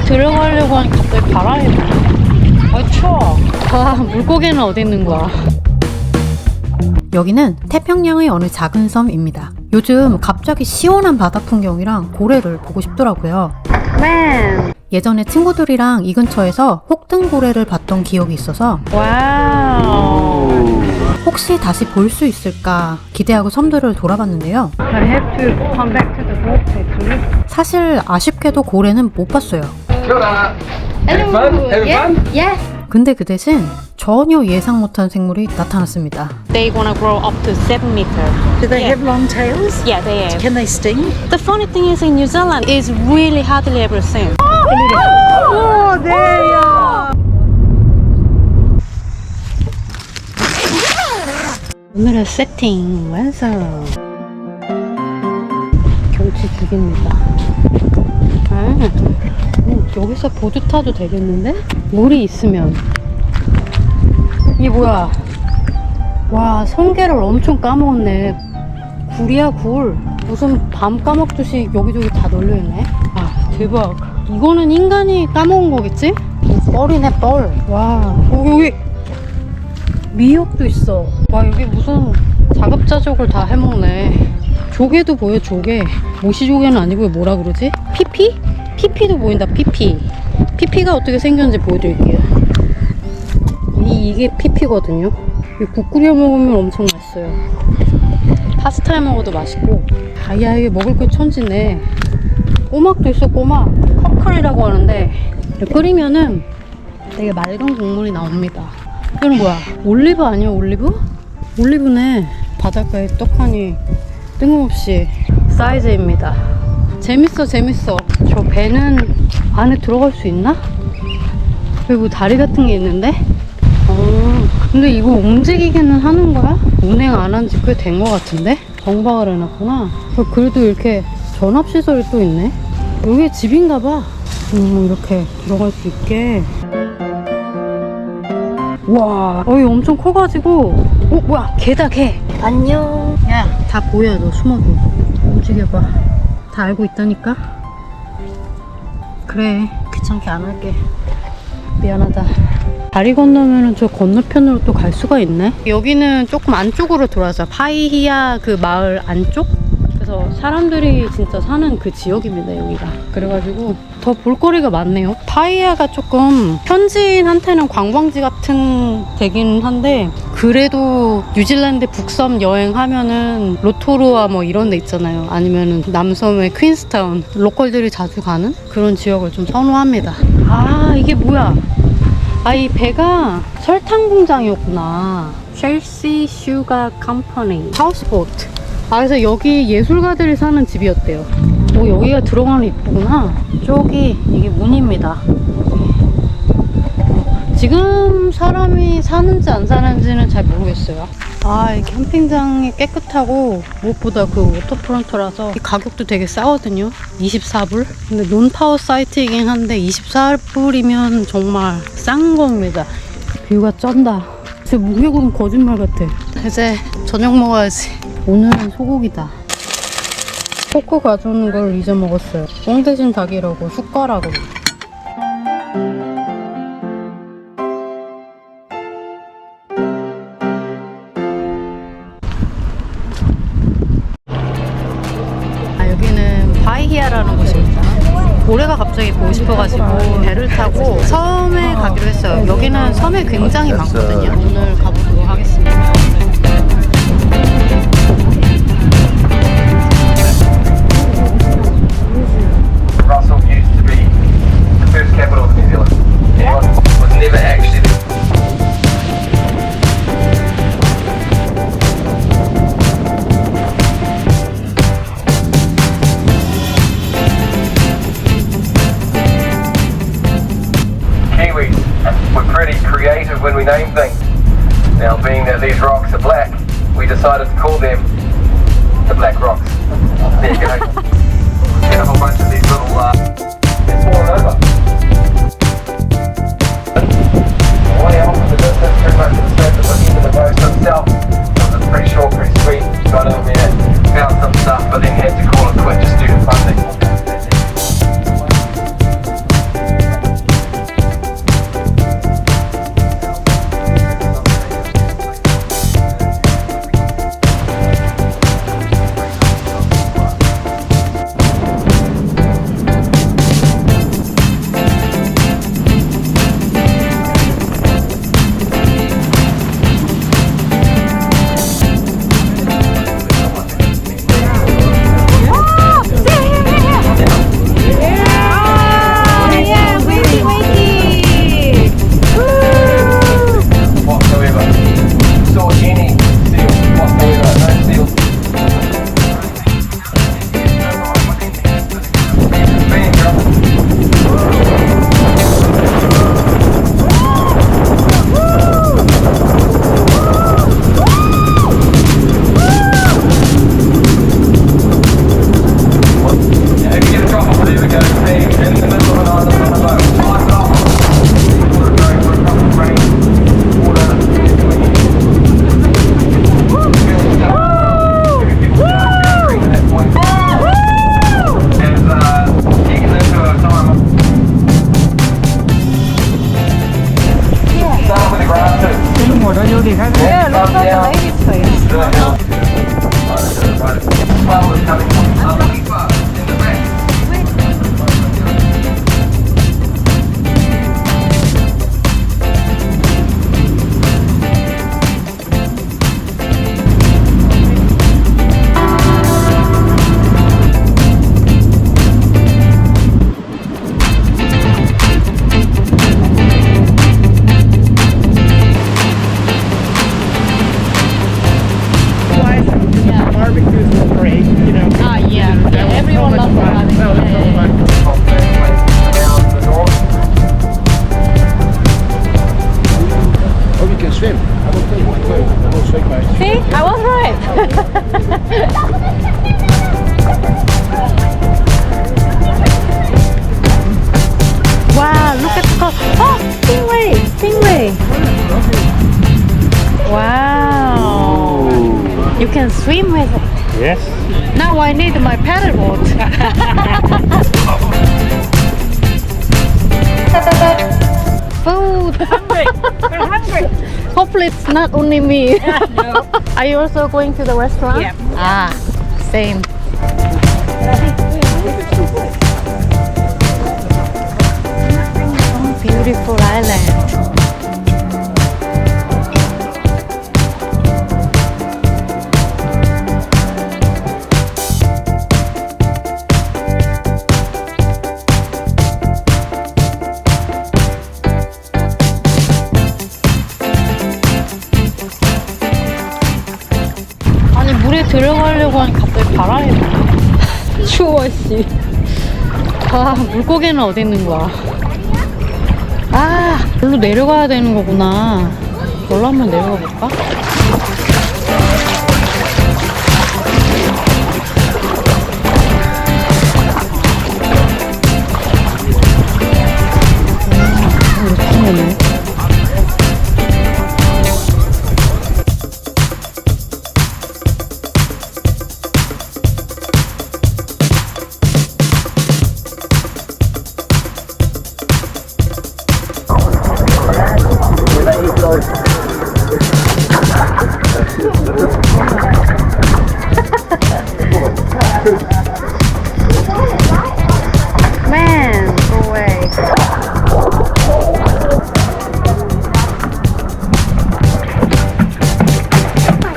들어가려고 하니까 갑자기 바람이 부네. 아, 추워. 아, 물고기는 어디 있는 거야? 여기는 태평양의 어느 작은 섬입니다. 요즘 갑자기 시원한 바다 풍경이랑 고래를 보고 싶더라고요. 예전에 친구들이랑 이 근처에서 혹등고래를 봤던 기억이 있어서 와우. 혹시 다시 볼 수 있을까 기대하고 섬들을 돌아봤는데요. I have to come back to the boat actually. 사실 아쉽게도 고래는 못 봤어요. Having fun? Having fun? Yeah. 근데 그 대신 전혀 예상 못한 생물이 나타났습니다. They gonna grow up to 7 meters. Do they Yeah. have long tails? Yeah, they have. Can they sting? The funny thing is in New Zealand is really hardly ever seen. Oh, there you are. 오늘의 세팅 완성. 경치 죽입니다. 여기서 보드 타도 되겠는데? 물이 있으면. 이게 뭐야? 와, 성게를 엄청 까먹었네. 굴이야, 굴. 무슨 밤 까먹듯이 여기저기 다 널려있네. 아, 대박. 이거는 인간이 까먹은 거겠지? 뻘이네, 뻘. 와, 여기 미역도 있어. 와, 여기 무슨 자급자족을 다 해먹네. 조개도 보여, 조개. 모시조개는 아니고 뭐라 그러지? 피피? 피피도 보인다, 피피. 피피가 어떻게 생겼는지 보여드릴게요. 이게 피피거든요. 국 끓여 먹으면 엄청 맛있어요. 파스타에 먹어도 맛있고. 아야, 이게 먹을 거 천지네. 꼬막도 있어, 꼬막. 커클이라고 하는데 끓이면은 되게 맑은 국물이 나옵니다. 이건 뭐야? 올리브 아니야, 올리브? 올리브네. 바닷가에 떡하니 뜬금없이 사이즈입니다. 재밌어, 재밌어. 저 배는 안에 들어갈 수 있나? 여기 뭐 다리 같은 게 있는데? 근데 이거 움직이기는 하는 거야? 운행 안 한 지 꽤 된 거 같은데? 정박을 해놨구나. 그래도 이렇게 전압시설이 또 있네? 여기 집인가 봐. 이렇게 들어갈 수 있게. 와, 여기 엄청 커가지고. 뭐야, 개다, 개. 안녕. 야, 다 보여, 너 숨어도. 움직여봐. 다 알고 있다니까? 그래, 귀찮게 안 할게. 미안하다. 다리 건너면은 저 건너편으로 또 갈 수가 있네. 여기는 조금 안쪽으로 들어와서 파이히아 그 마을 안쪽? 그래서 사람들이 진짜 사는 그 지역입니다, 여기가. 그래가지고 더 볼거리가 많네요. 파이히아가 조금 현지인한테는 관광지 같은 데긴 한데, 그래도 뉴질랜드 북섬 여행하면은 로토루아 뭐 이런 데 있잖아요. 아니면은 남섬의 퀸스타운, 로컬들이 자주 가는 그런 지역을 좀 선호합니다. 아, 이게 뭐야? 아, 이 배가 설탕 공장이었구나. 첼시 슈가 컴퍼니 하우스보트. 아, 그래서 여기 예술가들이 사는 집이었대요. 오, 여기가 들어가는 이쁘구나. 저기 이게 문입니다. 지금 사람이 사는지 안 사는지는 잘 모르겠어요. 아, 이 캠핑장이 깨끗하고 무엇보다 그 워터프론트라서 가격도 되게 싸거든요. 24불? 근데 논파워 사이트이긴 한데 24불이면 정말 싼 겁니다. 뷰가 쩐다. 제 무게고는 거짓말 같아. 이제 저녁 먹어야지. 오늘은 소고기다. 포크 가져오는 걸 잊어먹었어요. 꽁 대신 닭이라고 숟가락으로. 파이히아라는 곳입니다. 고래가 갑자기 보고 싶어가지고 배를 타고 섬에 가기로 했어요. 여기는 섬에 굉장히 많거든요. 오늘 가보도록 하겠습니다. Russell used to be the first capital of New Zealand. It was never actually the Kiwis. We're pretty creative when we name things. Now, being that these rocks are black, we decided to call them the Black Rocks. There you go. And a whole bunch of these little, they're falling over. One animal from the distance, pretty much the surface looking to the boat itself. It was pretty short, pretty sweet. Got over there, found some stuff, but then had to call it quit just due to funding. You can swim with it. Yes. Now I need my paddleboard. Food. We're hungry. Hopefully it's not only me. Are you also going to the restaurant? Yeah. Ah, same. Oh, beautiful island. 아니 물에 들어가려고 하니 갑자기 바람이 부네. 추워 씨. 아 물고기는 어디 있는 거야? 아 여기로 내려가야 되는 거구나. 여기로 한번 내려가 볼까? 이렇게 오네. Man, go away.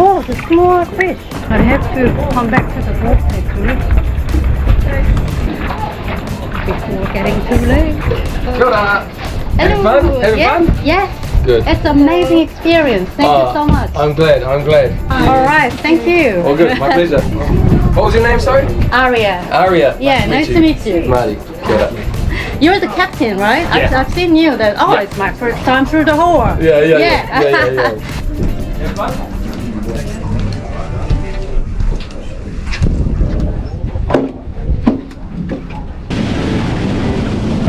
Oh, the small fish. I have to come back to the boat quickly before getting too late. Kia ora. Having fun? Having yeah, fun? yeah. Good. It's an amazing experience. Thank you so much. I'm glad. All right, thank you. All good. My pleasure. What was your name, sorry? Aria. Aria. Yeah, nice to meet you. Marty. Kia ora. You're the captain, right? Yeah. I've seen you. That Yeah. it's my first time through the whole. Yeah. Have fun?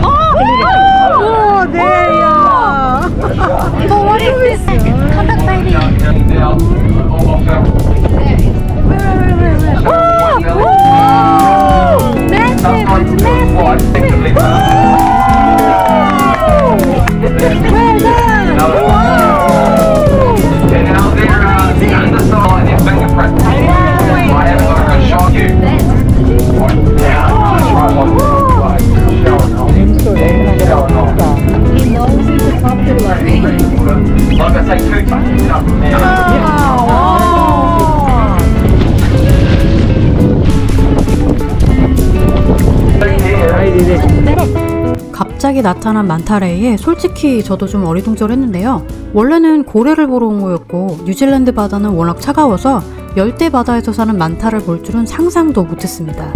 Oh, there you are. Oh, what is this? Come back, baby. Like I say, two touches up from there. 갑자기 나타난 만타레이에 솔직히 저도 좀 어리둥절했는데요. 원래는 고래를 보러 온 거였고 뉴질랜드 바다는 워낙 차가워서 열대 바다에서 사는 만타를 볼 줄은 상상도 못했습니다.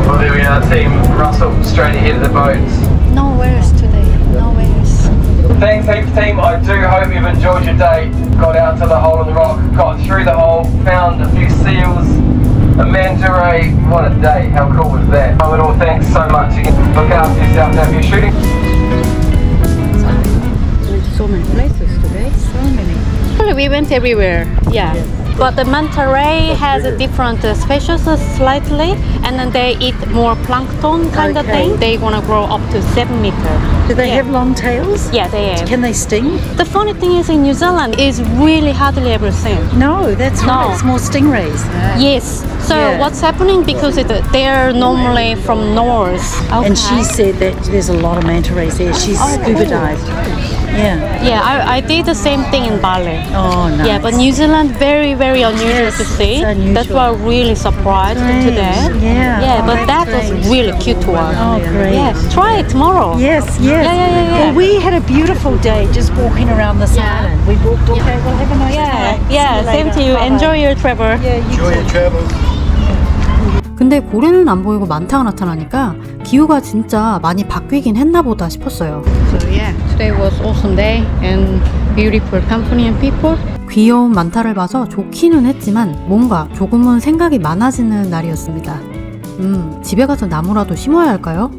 Well, there we are, Team Russell, straight ahead of the boats. No worries today. No worries. Thanks heaps, team. I do hope you've enjoyed your day. Got out to the hole in the rock, got through the hole, found a few seals, a manta ray. What a day! How cool was that? Oh, and all thanks so much. Again, look after yourself now if you're shooting. So many places today. So many. Actually, we went everywhere. Yeah. But the manta ray has a different species slightly, and then they eat more plankton kind of Okay. thing. They want to grow up to 7 meters. Do they Yeah. have long tails? Yeah, they have. Can they sting? The funny thing is in New Zealand is really hardly ever seen. No, that's No. right. It's more stingrays. Yes. So Yeah. what's happening because they're normally from north. And she said that there's a lot of manta rays there. She's scuba dived. Yeah. Yeah, I did the same thing in Bali. Oh, nice. Yeah, but New Zealand very very unusual Yes, to see. it's unusual. That's why I'm really surprised Strange. today. Yeah. Yeah, Oh, but that that's was great. really cute one. Oh, great. Yeah, try it tomorrow. Yes, yes. Yeah. Well, we had a beautiful day just walking around this Yeah. island. We walked, okay, well, have a nice Yeah, day. yeah. See Same later. to you. Bye-bye. Enjoy your travel. Yeah, you too. 근데 고래는 안 보이고 만타가 나타나니까 기후가 진짜 많이 바뀌긴 했나 보다 싶었어요. So yeah, today was awesome day and beautiful company and people. 귀여운 만타를 봐서 좋기는 했지만 뭔가 조금은 생각이 많아지는 날이었습니다. 집에 가서 나무라도 심어야 할까요?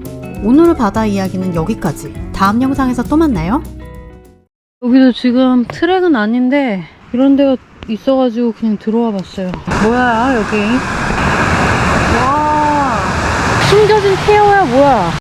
오늘 바다 이야기는 여기까지. 다음 영상에서 또 만나요. 여기도 지금 트랙은 아닌데 이런 데가 있어가지고 그냥 들어와 봤어요. 뭐야 여기? 와, 숨겨진 케어야 뭐야?